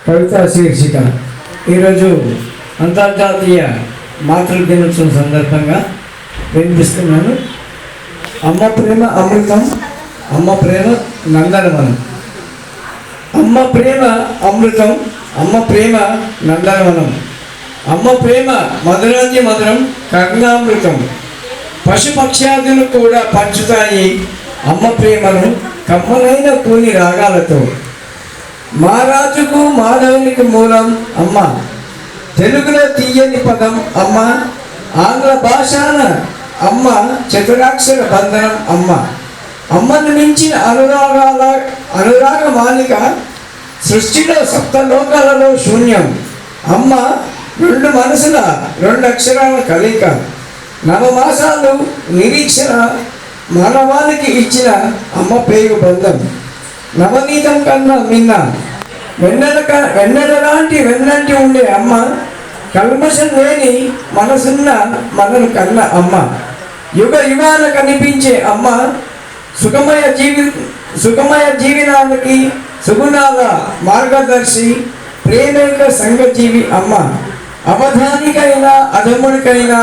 కవితా శీర్షిక. ఈరోజు అంతర్జాతీయ మాతృ దినోత్సవం సందర్భంగా వినిపిస్తున్నాను. అమ్మ ప్రేమ అమృతం, అమ్మ ప్రేమ నందనవనం. అమ్మ ప్రేమ అమృతం, అమ్మ ప్రేమ నందనవనం. అమ్మ ప్రేమ మధురాతి మధురం, కర్ణామృతం. పశుపక్ష్యాదులు కూడా పంచుతాయి అమ్మ ప్రేమను కమ్మలైన కూని రాగాలతో. మహారాజుకు మాధవునికి మూలం అమ్మ. తెలుగులో తీయని పదం అమ్మ, ఆంగ్ల భాషాన అమ్మ చతురాక్షర బంధనం అమ్మ. అమ్మను మించిన అనురాగ మాలిక సృష్టిలో సప్తలోకాలలో శూన్యం. అమ్మ రెండు మనసుల రెండు అక్షరాల కలయిక. నవమాసాలు నిరీక్షణ మానవానికి ఇచ్చిన అమ్మ పేరు బంధం. నవనీతం కన్నా మిన్న వెన్నెల లాంటి వెన్నంటి ఉండే అమ్మ. కల్మషం లేని మనసున్న మనను కన్న అమ్మ. యుగ యుగాన కనిపించే అమ్మ. సుఖమయ జీవనానికి సుగుణాల మార్గదర్శి, ప్రేమైక సంఘజీవి అమ్మ. అవధానికైనా అధమునికైనా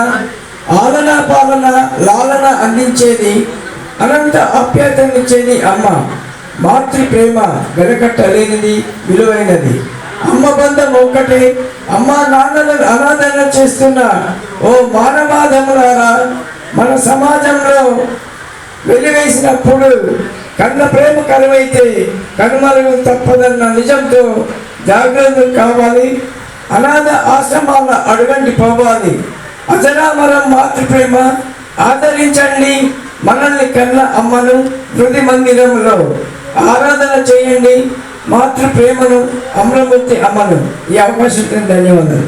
ఆలన పాలన లాలన అందించేది, అనంత ఆప్యాయతనిచ్చేది అమ్మ. మాతృ ప్రేమ వెనకట్టలేనిది, విలువైనది. అమ్మ బంధం ఒక్కటే. అమ్మ నాన్నలను అనాదరణ చేస్తున్న ఓ మానవాధములారా, మన సమాజంలో వెలివేసినప్పుడు కన్న ప్రేమ కరువైతే కనుమరుగు తప్పదన్న నిజంతో జాగ్రత్తలు కావాలి. అనాథ ఆశ్రమాల అడుగంటి పోవాలి. అజరామరం మాతృప్రేమ ఆదరించండి. మనల్ని కన్న అమ్మను హృది మందిరంలో ఆరాధన చేయండి. మాతృ ప్రేమను, అమరమూర్తి అమ్మను. ఈ అవకాశం ధన్యవాదాలు.